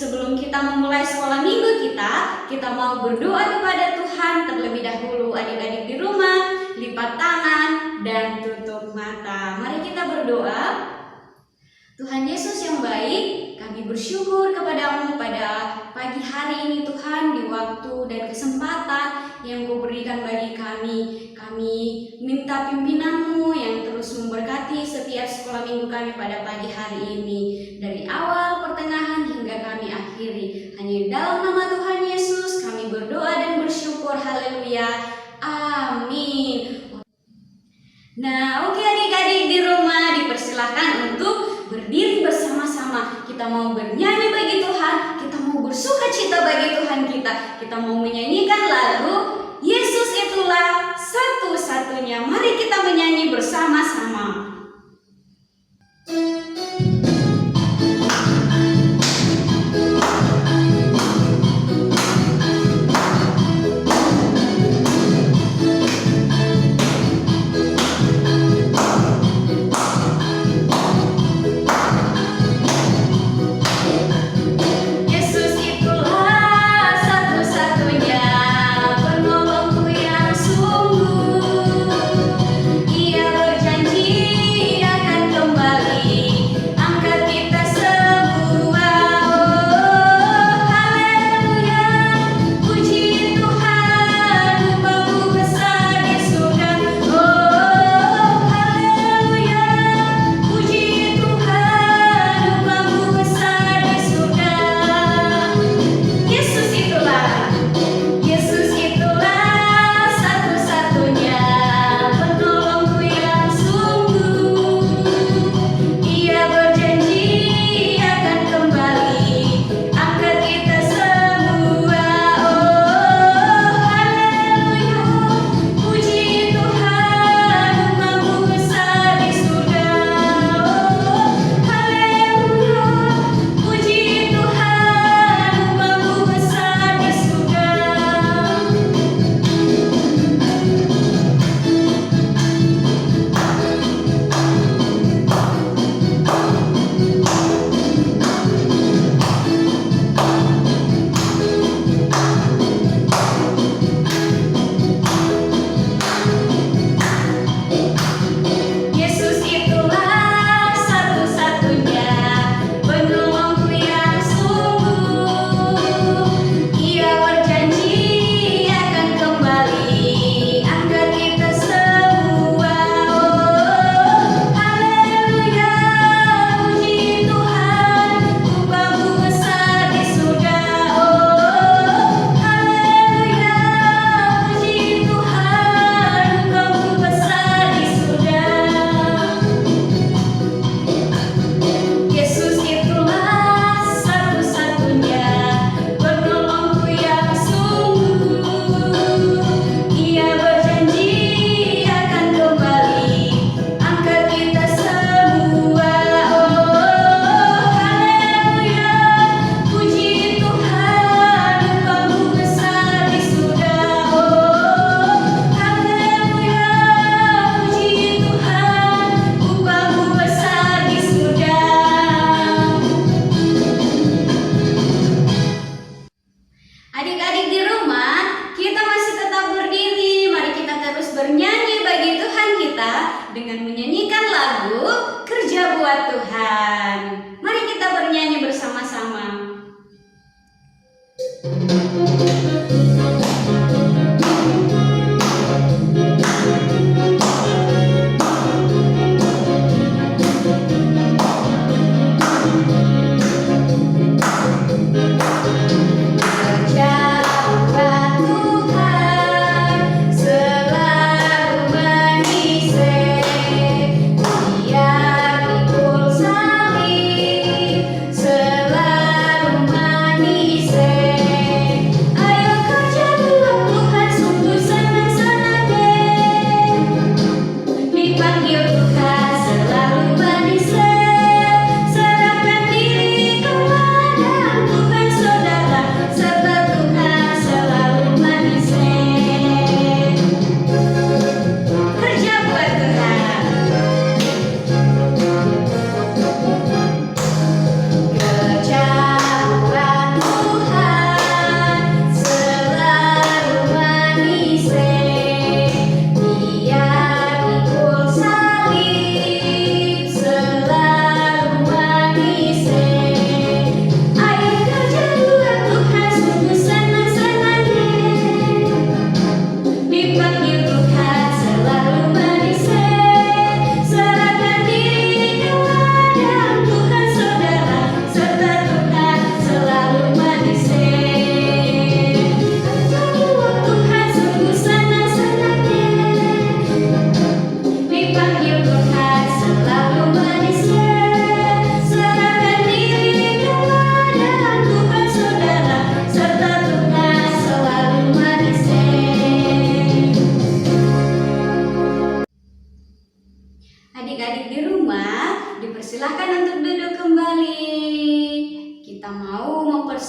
sebelum kita memulai sekolah minggu kita mau berdoa kepada Tuhan terlebih dahulu. Adik-adik di rumah, lipat tangan dan tutup mata. Mari kita berdoa. Tuhan Yesus yang baik, kami bersyukur kepadamu pada pagi hari ini Tuhan, di waktu dan kesempatan yang Kau berikan bagi kami. Kami minta pimpinanmu yang terus memberkati setiap sekolah minggu kami pada pagi hari ini, dari awal, pertengahan, hingga kami akhiri. Hanya di dalam nama Tuhan Yesus kami berdoa dan bersyukur. Haleluya, amin. Nah, oke adik-adik di rumah, dipersilahkan untuk berdiri bersama-sama. Kita mau bernyanyi bagi Tuhan, kita mau bersuka cita bagi Tuhan kita. Kita mau menyanyikan lagu Yesus itulah satu-satunya. Mari kita menyanyi bersama-sama. Ayo kerja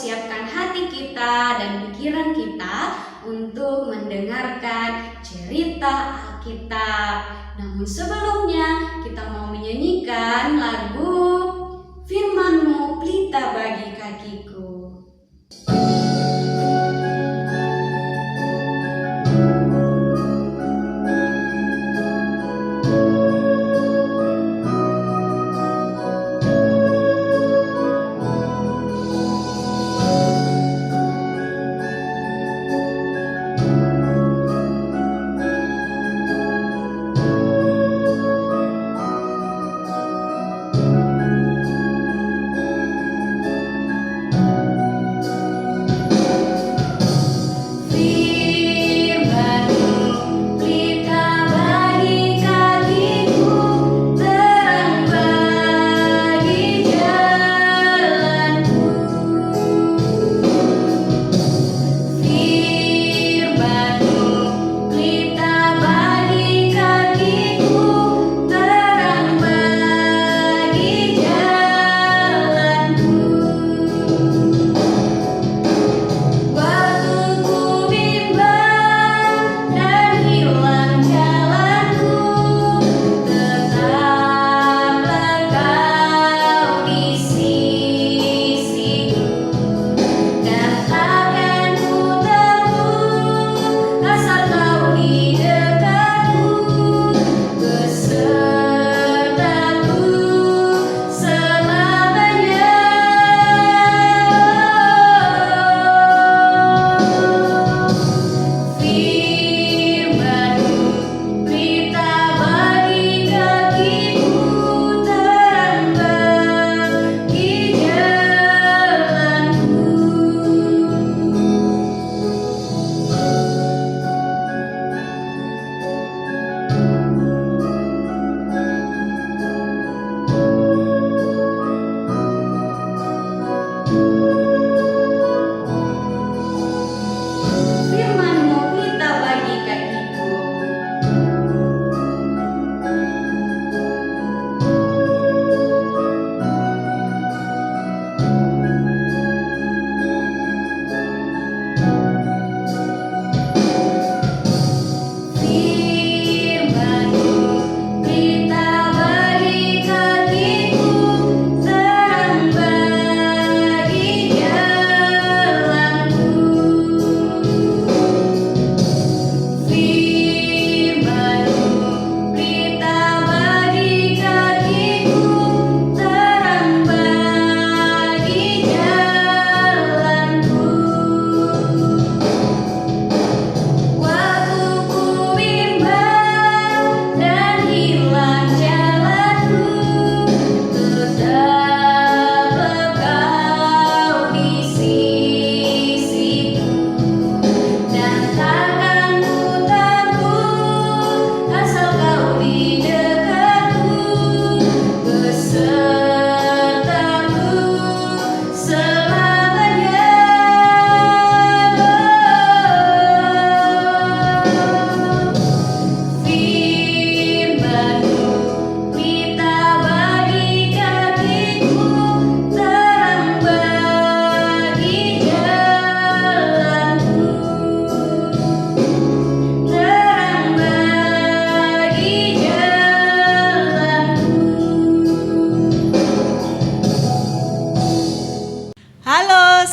mempersiapkan hati kita dan pikiran kita untuk mendengarkan cerita Alkitab. Namun sebelumnya kita mau menyanyikan lagu Firman-Mu Pelita Bagi Kakiku.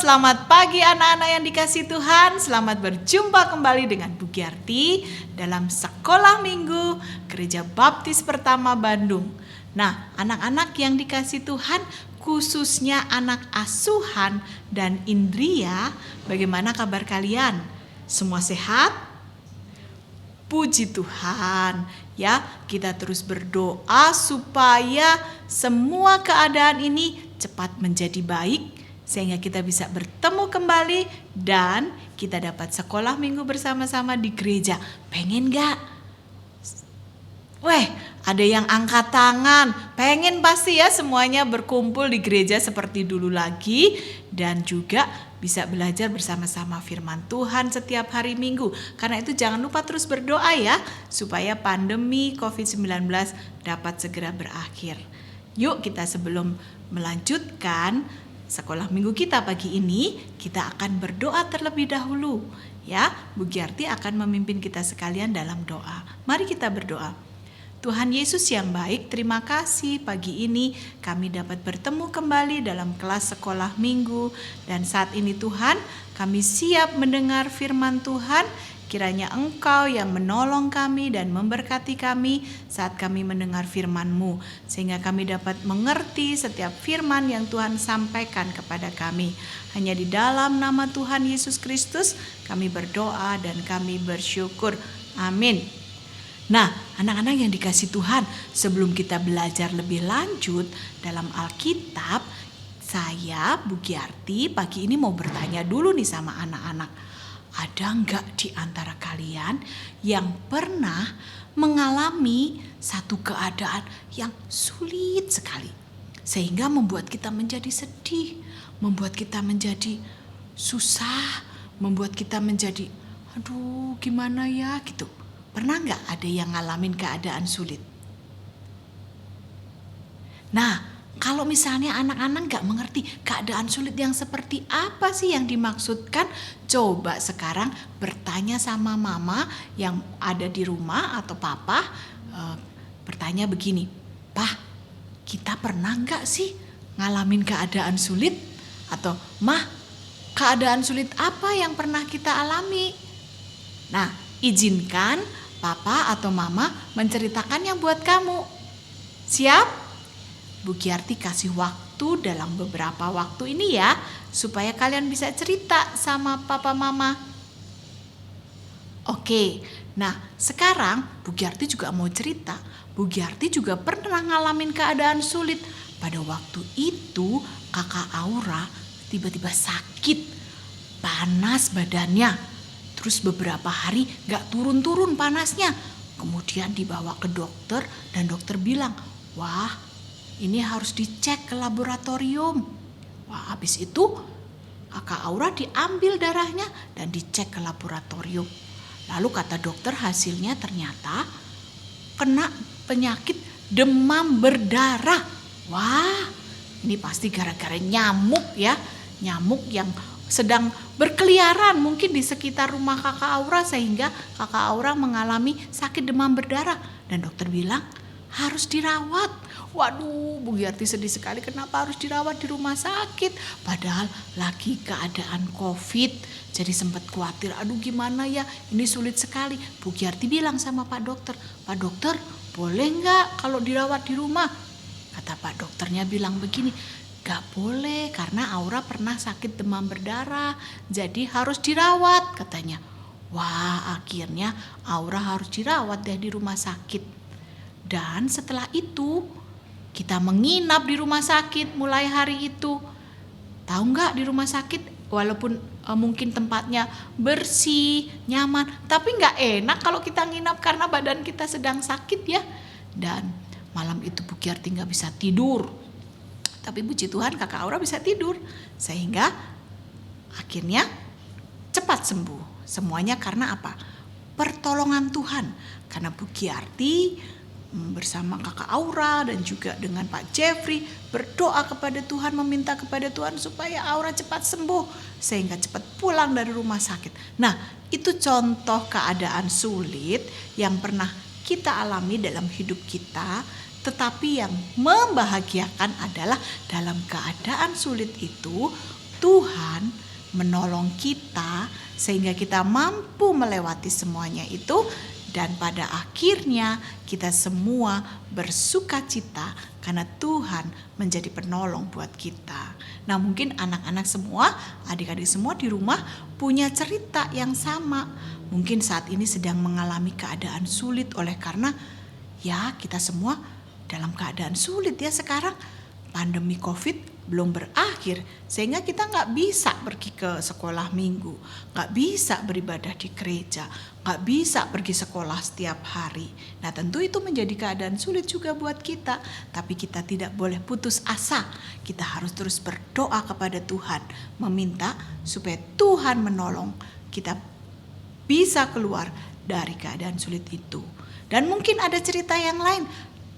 Selamat pagi anak-anak yang dikasihi Tuhan. Selamat berjumpa kembali dengan Bu Giarti dalam Sekolah Minggu Gereja Baptis Pertama Bandung. Nah, anak-anak yang dikasihi Tuhan, khususnya anak asuhan dan Indria, bagaimana kabar kalian? Semua sehat? Puji Tuhan. Ya, kita terus berdoa supaya semua keadaan ini cepat menjadi baik, sehingga kita bisa bertemu kembali dan kita dapat sekolah minggu bersama-sama di gereja. Pengen gak? Ada yang angkat tangan. Pengen pasti ya semuanya berkumpul di gereja seperti dulu lagi. Dan juga bisa belajar bersama-sama firman Tuhan setiap hari Minggu. Karena itu jangan lupa terus berdoa ya, supaya pandemi COVID-19 dapat segera berakhir. Yuk kita sebelum melanjutkan sekolah minggu kita pagi ini, kita akan berdoa terlebih dahulu. Ya, Bu Giarti akan memimpin kita sekalian dalam doa. Mari kita berdoa. Tuhan Yesus yang baik, terima kasih pagi ini kami dapat bertemu kembali dalam kelas sekolah minggu. Dan saat ini Tuhan, kami siap mendengar firman Tuhan. Kiranya Engkau yang menolong kami dan memberkati kami saat kami mendengar firman-Mu. Sehingga kami dapat mengerti setiap firman yang Tuhan sampaikan kepada kami. Hanya di dalam nama Tuhan Yesus Kristus kami berdoa dan kami bersyukur. Amin. Nah, anak-anak yang dikasih Tuhan, sebelum kita belajar lebih lanjut dalam Alkitab, saya, Bu Giarti, pagi ini mau bertanya dulu nih sama anak-anak. Ada enggak di antara kalian yang pernah mengalami satu keadaan yang sulit sekali, sehingga membuat kita menjadi sedih, membuat kita menjadi susah, membuat kita menjadi, aduh gimana ya gitu. Pernah nggak ada yang ngalamin keadaan sulit? Nah, kalau misalnya anak-anak nggak mengerti keadaan sulit yang seperti apa sih yang dimaksudkan, coba sekarang bertanya sama mama yang ada di rumah atau papa, bertanya begini, Pak, kita pernah nggak sih ngalamin keadaan sulit? Atau Mah, keadaan sulit apa yang pernah kita alami? Nah, izinkan Papa atau Mama menceritakannya buat kamu. Siap? Bu Giarti kasih waktu dalam beberapa waktu ini ya, supaya kalian bisa cerita sama Papa Mama. Oke, nah sekarang Bu Giarti juga mau cerita. Bu Giarti juga pernah ngalamin keadaan sulit. Pada waktu itu kakak Aura tiba-tiba sakit, panas badannya. Terus beberapa hari gak turun-turun panasnya. Kemudian dibawa ke dokter dan dokter bilang, wah ini harus dicek ke laboratorium. Wah habis itu kakak Aura diambil darahnya dan dicek ke laboratorium. Lalu kata dokter hasilnya ternyata kena penyakit demam berdarah. Wah ini pasti gara-gara nyamuk ya. Nyamuk yang sedang berkeliaran mungkin di sekitar rumah kakak Aura sehingga kakak Aura mengalami sakit demam berdarah dan dokter bilang harus dirawat. Waduh, Bu Giarti sedih sekali, kenapa harus dirawat di rumah sakit padahal lagi keadaan COVID. Jadi sempat khawatir, aduh gimana ya, ini sulit sekali. Bu Giarti bilang sama Pak Dokter, Pak Dokter boleh nggak kalau dirawat di rumah? Kata Pak Dokternya bilang begini, gak boleh karena Aura pernah sakit demam berdarah, jadi harus dirawat katanya. Wah akhirnya Aura harus dirawat deh di rumah sakit. Dan setelah itu kita menginap di rumah sakit mulai hari itu. Tahu gak di rumah sakit walaupun mungkin tempatnya bersih, nyaman, tapi gak enak kalau kita nginap karena badan kita sedang sakit ya. Dan malam itu Bu Giarti gak bisa tidur. Tapi puji Tuhan kakak Aura bisa tidur. Sehingga akhirnya cepat sembuh. Semuanya karena apa? Pertolongan Tuhan. Karena Bu Giarti bersama kakak Aura dan juga dengan Pak Jeffrey berdoa kepada Tuhan, meminta kepada Tuhan supaya Aura cepat sembuh. Sehingga cepat pulang dari rumah sakit. Nah itu contoh keadaan sulit yang pernah kita alami dalam hidup kita. Tetapi yang membahagiakan adalah dalam keadaan sulit itu Tuhan menolong kita sehingga kita mampu melewati semuanya itu. Dan pada akhirnya kita semua bersukacita karena Tuhan menjadi penolong buat kita. Nah mungkin anak-anak semua, adik-adik semua di rumah punya cerita yang sama. Mungkin saat ini sedang mengalami keadaan sulit oleh karena ya kita semua dalam keadaan sulit ya sekarang. Pandemi COVID belum berakhir sehingga kita gak bisa pergi ke sekolah minggu, gak bisa beribadah di gereja, gak bisa pergi sekolah setiap hari. Nah tentu itu menjadi keadaan sulit juga buat kita. Tapi kita tidak boleh putus asa. Kita harus terus berdoa kepada Tuhan, meminta supaya Tuhan menolong kita bisa keluar dari keadaan sulit itu. Dan mungkin ada cerita yang lain.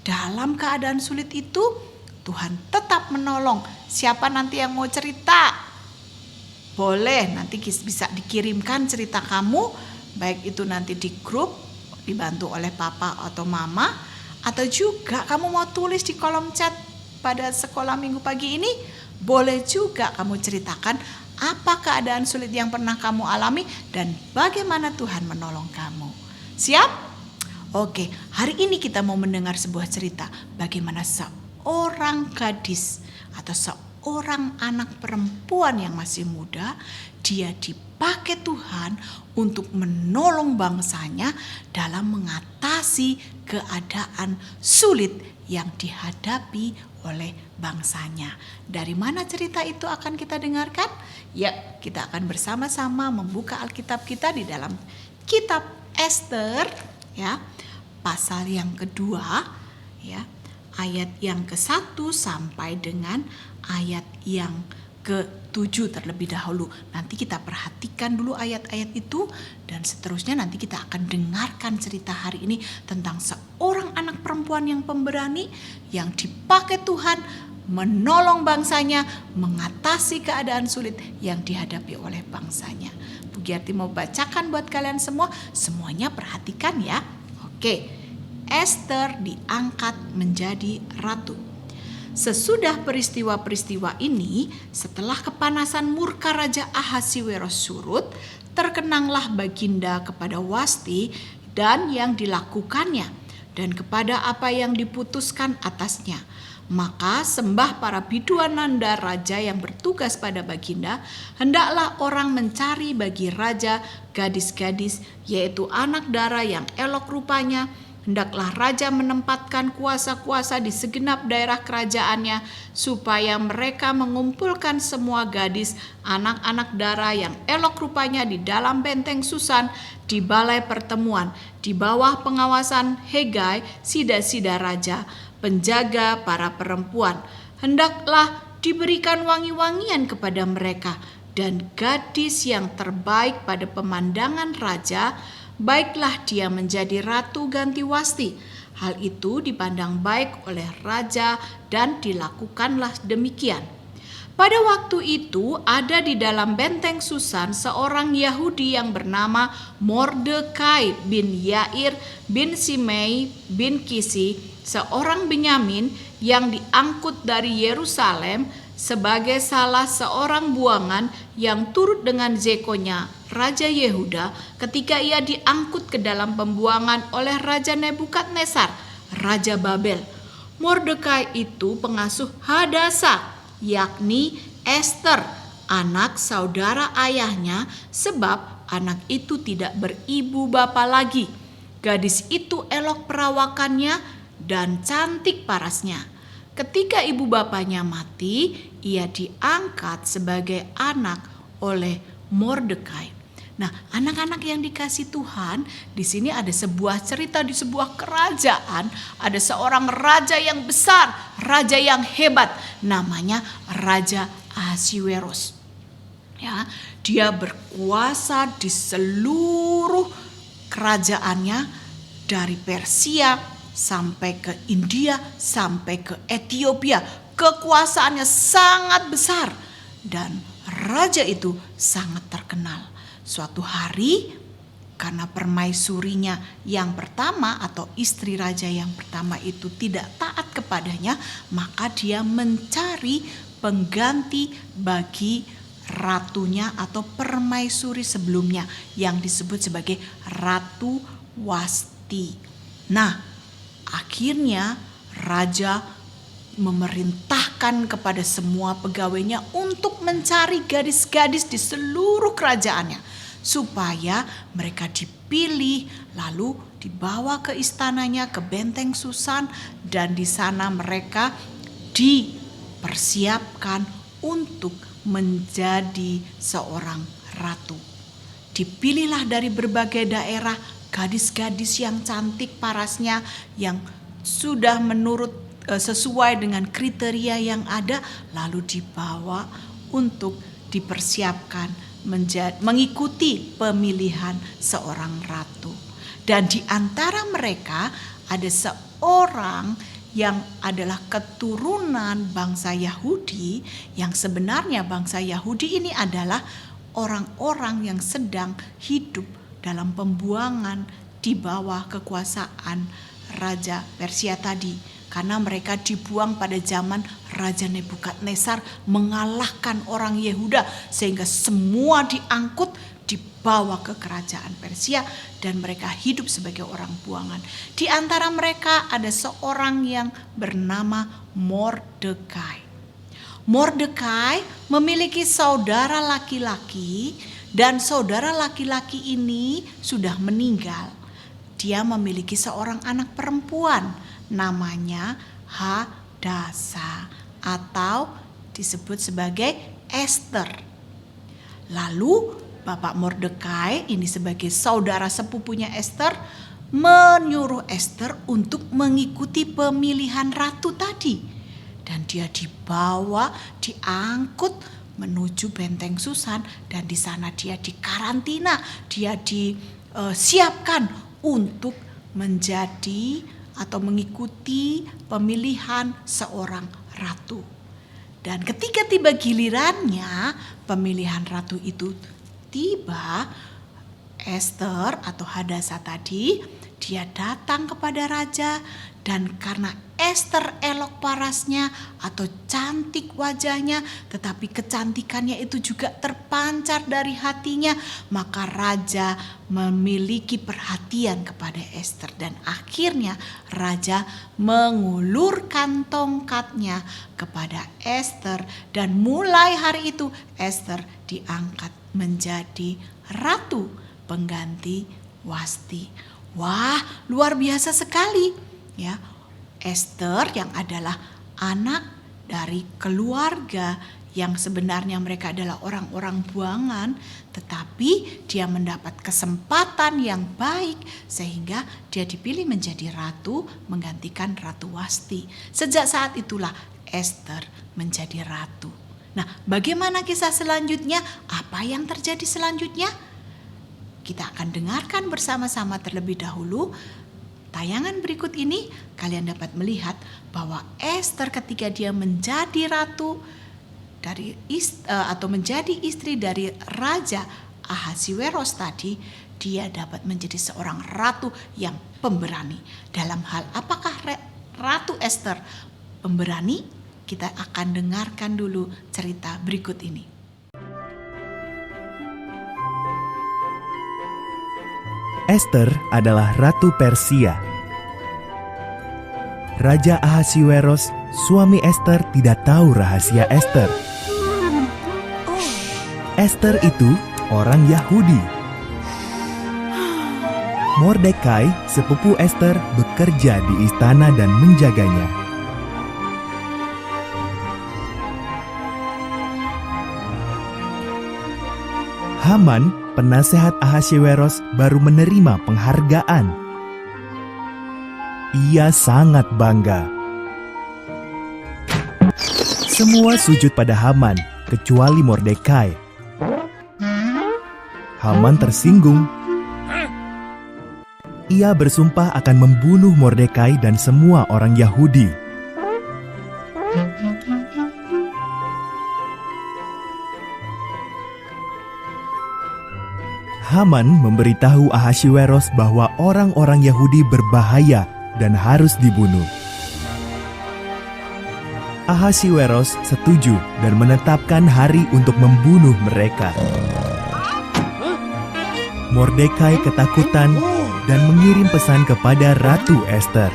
Dalam keadaan sulit itu Tuhan tetap menolong. Siapa nanti yang mau cerita? Boleh, nanti bisa dikirimkan cerita kamu, baik itu nanti di grup dibantu oleh papa atau mama, atau juga kamu mau tulis di kolom chat pada sekolah minggu pagi ini. Boleh juga kamu ceritakan apa keadaan sulit yang pernah kamu alami dan bagaimana Tuhan menolong kamu. Siap? Oke, hari ini kita mau mendengar sebuah cerita bagaimana seorang gadis atau seorang anak perempuan yang masih muda, dia dipakai Tuhan untuk menolong bangsanya dalam mengatasi keadaan sulit yang dihadapi oleh bangsanya. Dari mana cerita itu akan kita dengarkan? Ya, kita akan bersama-sama membuka Alkitab kita di dalam kitab Ester, ya, pasal yang kedua, ya, ayat yang ke-1 sampai dengan ayat yang ke-7 terlebih dahulu. Nanti kita perhatikan dulu ayat-ayat itu dan seterusnya nanti kita akan dengarkan cerita hari ini tentang seorang anak perempuan yang pemberani yang dipakai Tuhan menolong bangsanya mengatasi keadaan sulit yang dihadapi oleh bangsanya. Bu Giarti mau bacakan buat kalian semua, semuanya perhatikan ya. Oke, Ester diangkat menjadi ratu. Sesudah peristiwa-peristiwa ini, setelah kepanasan murka Raja Ahasiweros surut, terkenanglah Baginda kepada Wasti dan yang dilakukannya, dan kepada apa yang diputuskan atasnya. Maka sembah para biduananda raja yang bertugas pada Baginda, hendaklah orang mencari bagi raja gadis-gadis, yaitu anak dara yang elok rupanya. Hendaklah raja menempatkan kuasa-kuasa di segenap daerah kerajaannya, supaya mereka mengumpulkan semua gadis anak-anak dara yang elok rupanya di dalam benteng Susan di balai pertemuan, di bawah pengawasan Hegai, sida-sida raja, penjaga para perempuan. Hendaklah diberikan wangi-wangian kepada mereka, dan gadis yang terbaik pada pemandangan raja, baiklah dia menjadi ratu ganti Wasti. Hal itu dipandang baik oleh raja dan dilakukanlah demikian. Pada waktu itu ada di dalam benteng Susan seorang Yahudi yang bernama Mordekai bin Yair bin Simei bin Kisi, seorang Benyamin yang diangkut dari Yerusalem sebagai salah seorang buangan yang turut dengan Zekonya, Raja Yehuda, ketika ia diangkut ke dalam pembuangan oleh Raja Nebukadnezar, Raja Babel. Mordekai itu pengasuh Hadasa, yakni Ester, anak saudara ayahnya, sebab anak itu tidak beribu bapa lagi. Gadis itu elok perawakannya dan cantik parasnya. Ketika ibu bapanya mati, ia diangkat sebagai anak oleh Mordekai. Nah, anak-anak yang dikasih Tuhan, di sini ada sebuah cerita di sebuah kerajaan, ada seorang raja yang besar, raja yang hebat, namanya Raja Ahasiweros. Ya, dia berkuasa di seluruh kerajaannya, dari Persia sampai ke India, sampai ke Ethiopia. Kekuasaannya sangat besar dan raja itu sangat terkenal. Suatu hari, karena permaisurinya yang pertama atau istri raja yang pertama itu tidak taat kepadanya, maka dia mencari pengganti bagi ratunya atau permaisuri sebelumnya yang disebut sebagai Ratu Wasti. Nah, akhirnya raja memerintahkan kepada semua pegawainya untuk mencari gadis-gadis di seluruh kerajaannya, supaya mereka dipilih lalu dibawa ke istananya, ke benteng Susan, dan di sana mereka dipersiapkan untuk menjadi seorang ratu. Dipilihlah dari berbagai daerah gadis-gadis yang cantik parasnya, yang sudah menurut sesuai dengan kriteria yang ada, lalu dibawa untuk dipersiapkan mengikuti pemilihan seorang ratu. Dan di antara mereka ada seorang yang adalah keturunan bangsa Yahudi, yang sebenarnya bangsa Yahudi ini adalah orang-orang yang sedang hidup dalam pembuangan di bawah kekuasaan Raja Persia tadi. Karena mereka dibuang pada zaman Raja Nebukadnezar mengalahkan orang Yehuda sehingga semua diangkut dibawa ke kerajaan Persia dan mereka hidup sebagai orang buangan. Di antara mereka ada seorang yang bernama Mordekai. Mordekai memiliki saudara laki-laki dan saudara laki-laki ini sudah meninggal. Dia memiliki seorang anak perempuan namanya Hadasa atau disebut sebagai Esther. Lalu Bapak Mordekai ini sebagai saudara sepupunya Esther menyuruh Esther untuk mengikuti pemilihan ratu tadi. Dan dia diangkut menuju benteng Susan dan di sana dia dikarantina. Dia disiapkan untuk menjadi atau mengikuti pemilihan seorang ratu. Dan ketika tiba gilirannya pemilihan ratu itu tiba, Esther atau Hadasa tadi dia datang kepada raja dan karena Esther elok parasnya atau cantik wajahnya, tetapi kecantikannya itu juga terpancar dari hatinya, maka raja memiliki perhatian kepada Esther dan akhirnya raja mengulurkan tongkatnya kepada Esther dan mulai hari itu Esther diangkat menjadi ratu pengganti Wasti. Wah, luar biasa sekali ya. Esther yang adalah anak dari keluarga yang sebenarnya mereka adalah orang-orang buangan, tetapi dia mendapat kesempatan yang baik sehingga dia dipilih menjadi ratu menggantikan Ratu Wasti. Sejak saat itulah Esther menjadi ratu. Nah, bagaimana kisah selanjutnya? Apa yang terjadi selanjutnya? Kita akan dengarkan bersama-sama terlebih dahulu. Tayangan berikut ini kalian dapat melihat bahwa Esther ketika dia menjadi ratu atau menjadi istri dari Raja Ahasiweros tadi, dia dapat menjadi seorang ratu yang pemberani. Dalam hal apakah Ratu Esther pemberani? Kita akan dengarkan dulu cerita berikut ini. Esther adalah Ratu Persia. Raja Ahasiweros, suami Esther, tidak tahu rahasia Esther. Esther itu orang Yahudi. Mordekai, sepupu Esther, bekerja di istana dan menjaganya. Haman, penasehat Ahasiweros, baru menerima penghargaan. Ia sangat bangga. Semua sujud pada Haman, kecuali Mordekai. Haman tersinggung. Ia bersumpah akan membunuh Mordekai dan semua orang Yahudi. Haman memberitahu Ahasiweros bahwa orang-orang Yahudi berbahaya dan harus dibunuh. Ahasiweros setuju dan menetapkan hari untuk membunuh mereka. Mordekai ketakutan dan mengirim pesan kepada Ratu Esther.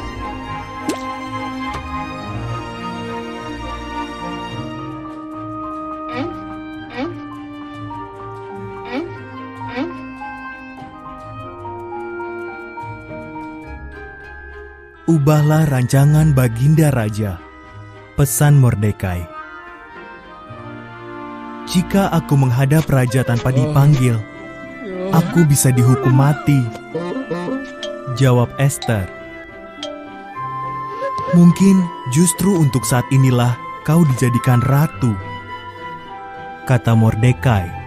Ubahlah rancangan Baginda Raja, pesan Mordekai. Jika aku menghadap raja tanpa dipanggil, aku bisa dihukum mati, jawab Esther. Mungkin justru untuk saat inilah kau dijadikan ratu, kata Mordekai.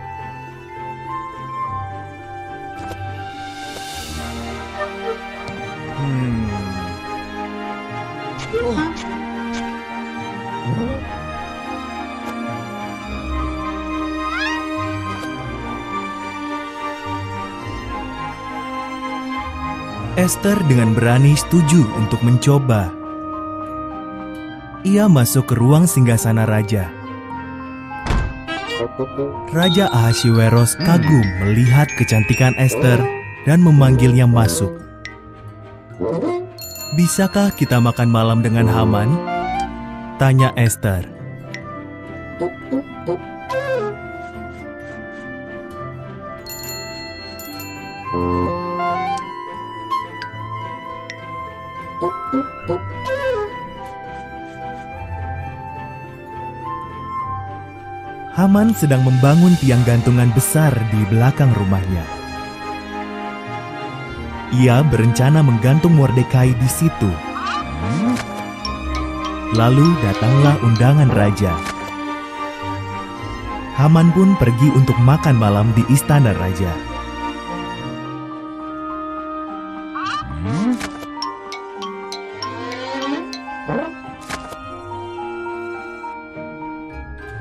Ester dengan berani setuju untuk mencoba. Ia masuk ke ruang singgasana raja. Raja Ahasiweros kagum melihat kecantikan Ester dan memanggilnya masuk. "Bisakah kita makan malam dengan Haman?" tanya Ester. Haman sedang membangun tiang gantungan besar di belakang rumahnya. Ia berencana menggantung Mordekai di situ. Lalu datanglah undangan raja. Haman pun pergi untuk makan malam di istana raja.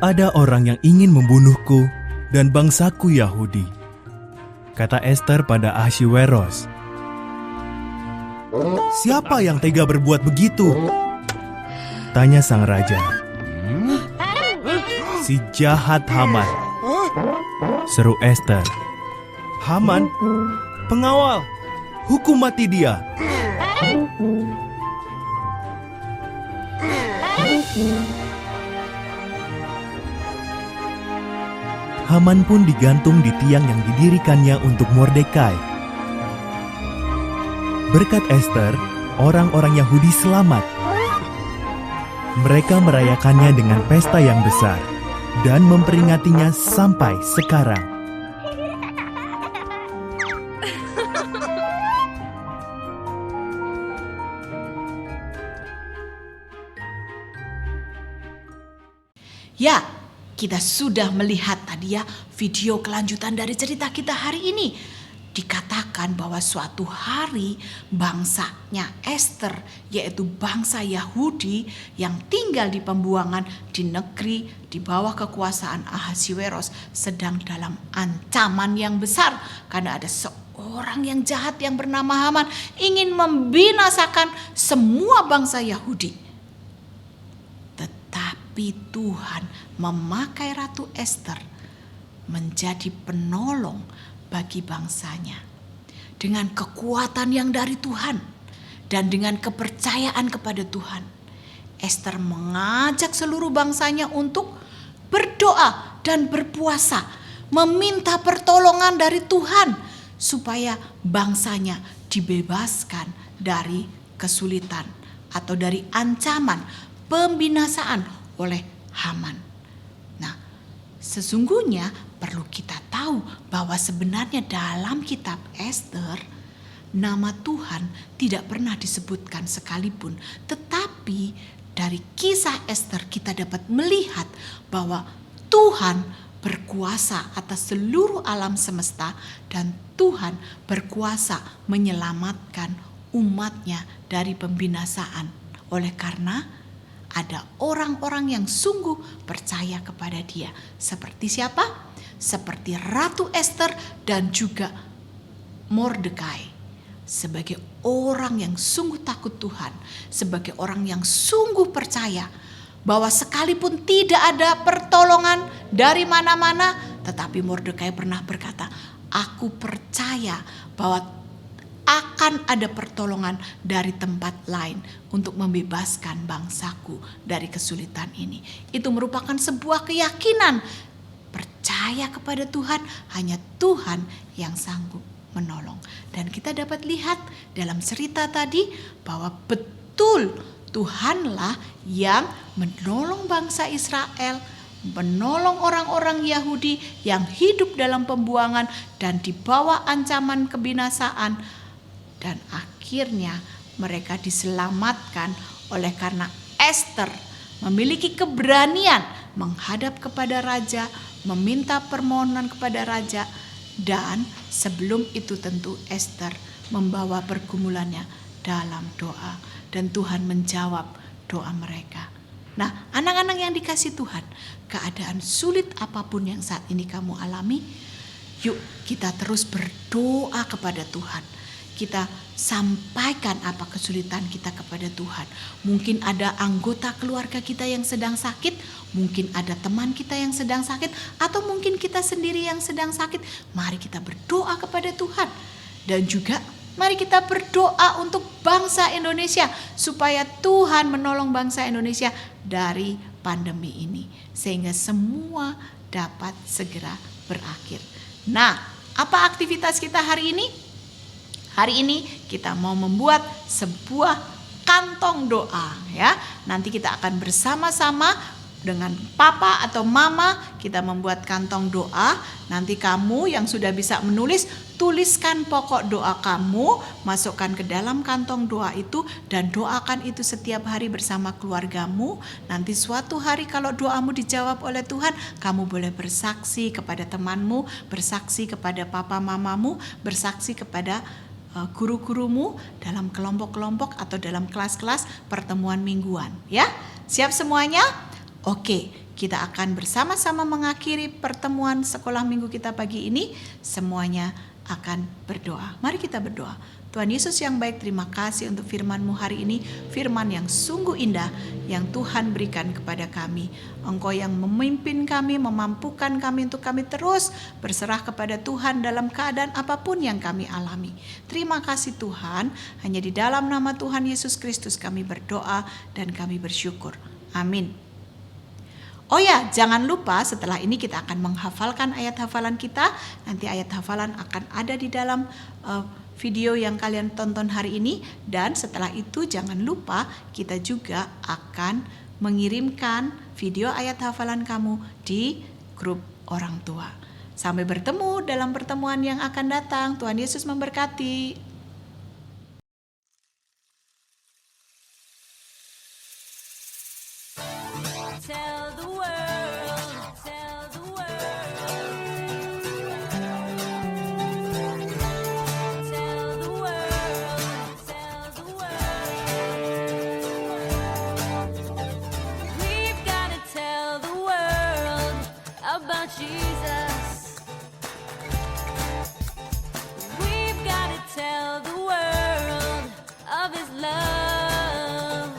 "Ada orang yang ingin membunuhku dan bangsaku Yahudi," kata Ester pada Ahasiweros. "Siapa yang tega berbuat begitu?" tanya sang raja. "Si jahat Haman," seru Ester. "Haman, pengawal, hukum mati dia." Haman pun digantung di tiang yang didirikannya untuk Mordekai. Berkat Ester, orang-orang Yahudi selamat. Mereka merayakannya dengan pesta yang besar dan memperingatinya sampai sekarang. Ya, kita sudah melihat tadi ya video kelanjutan dari cerita kita hari ini. Dikatakan bahwa suatu hari bangsanya Ester, yaitu bangsa Yahudi yang tinggal di pembuangan di negeri di bawah kekuasaan Ahasiweros, sedang dalam ancaman yang besar karena ada seorang yang jahat yang bernama Haman ingin membinasakan semua bangsa Yahudi. Tetapi Tuhan memakai Ratu Ester menjadi penolong bagi bangsanya. Dengan kekuatan yang dari Tuhan dan dengan kepercayaan kepada Tuhan, Ester mengajak seluruh bangsanya untuk berdoa dan berpuasa, meminta pertolongan dari Tuhan supaya bangsanya dibebaskan dari kesulitan atau dari ancaman pembinasaan oleh Haman. Nah, sesungguhnya perlu kita tahu bahwa sebenarnya dalam kitab Ester, nama Tuhan tidak pernah disebutkan sekalipun. Tetapi dari kisah Ester kita dapat melihat bahwa Tuhan berkuasa atas seluruh alam semesta dan Tuhan berkuasa menyelamatkan umatnya dari pembinasaan. Oleh karena ada orang-orang yang sungguh percaya kepada Dia. Seperti siapa? Seperti Ratu Ester dan juga Mordekai. Sebagai orang yang sungguh takut Tuhan, sebagai orang yang sungguh percaya bahwa sekalipun tidak ada pertolongan dari mana-mana, tetapi Mordekai pernah berkata, "Aku percaya bahwa akan ada pertolongan dari tempat lain untuk membebaskan bangsaku dari kesulitan ini." Itu merupakan sebuah keyakinan. Percaya kepada Tuhan, hanya Tuhan yang sanggup menolong. Dan kita dapat lihat dalam cerita tadi bahwa betul Tuhanlah yang menolong bangsa Israel, menolong orang-orang Yahudi yang hidup dalam pembuangan dan di bawah ancaman kebinasaan. Dan akhirnya mereka diselamatkan oleh karena Ester memiliki keberanian menghadap kepada raja, meminta permohonan kepada raja. Dan sebelum itu tentu Ester membawa pergumulannya dalam doa. Dan Tuhan menjawab doa mereka. Nah, anak-anak yang dikasihi Tuhan, keadaan sulit apapun yang saat ini kamu alami, yuk kita terus berdoa kepada Tuhan. kita sampaikan apa kesulitan kita kepada Tuhan. Mungkin ada anggota keluarga kita yang sedang sakit, mungkin ada teman kita yang sedang sakit, atau mungkin kita sendiri yang sedang sakit. Mari kita berdoa kepada Tuhan. Dan juga mari kita berdoa untuk bangsa Indonesia, supaya Tuhan menolong bangsa Indonesia dari pandemi ini, sehingga semua dapat segera berakhir. Nah, apa aktivitas kita hari ini? Hari ini kita mau membuat sebuah kantong doa, ya. Nanti kita akan bersama-sama dengan papa atau mama kita membuat kantong doa. Nanti kamu yang sudah bisa menulis, tuliskan pokok doa kamu, masukkan ke dalam kantong doa itu, dan doakan itu setiap hari bersama keluargamu. Nanti suatu hari kalau doamu dijawab oleh Tuhan, kamu boleh bersaksi kepada temanmu, bersaksi kepada papa mamamu, bersaksi kepada guru-gurumu dalam kelompok-kelompok atau dalam kelas-kelas pertemuan mingguan, ya. Siap semuanya? Oke, kita akan bersama-sama mengakhiri pertemuan sekolah minggu kita pagi ini. Semuanya akan berdoa. Mari kita berdoa. Tuhan Yesus yang baik, terima kasih untuk firman-Mu hari ini, firman yang sungguh indah yang Tuhan berikan kepada kami. Engkau yang memimpin kami, memampukan kami untuk kami terus berserah kepada Tuhan dalam keadaan apapun yang kami alami. Terima kasih Tuhan, hanya di dalam nama Tuhan Yesus Kristus kami berdoa dan kami bersyukur. Amin. Oh ya, jangan lupa setelah ini kita akan menghafalkan ayat hafalan kita. Nanti ayat hafalan akan ada di dalam video yang kalian tonton hari ini. Dan setelah itu jangan lupa kita juga akan mengirimkan video ayat hafalan kamu di grup orang tua. Sampai bertemu dalam pertemuan yang akan datang. Tuhan Yesus memberkati. Tell the world, tell the world, tell the world, tell the world. We've got to tell the world about Jesus. We've got to tell the world of His love.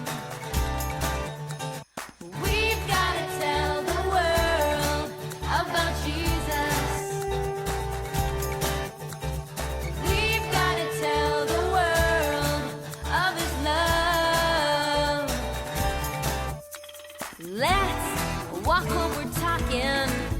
Let's walk home, we're talking.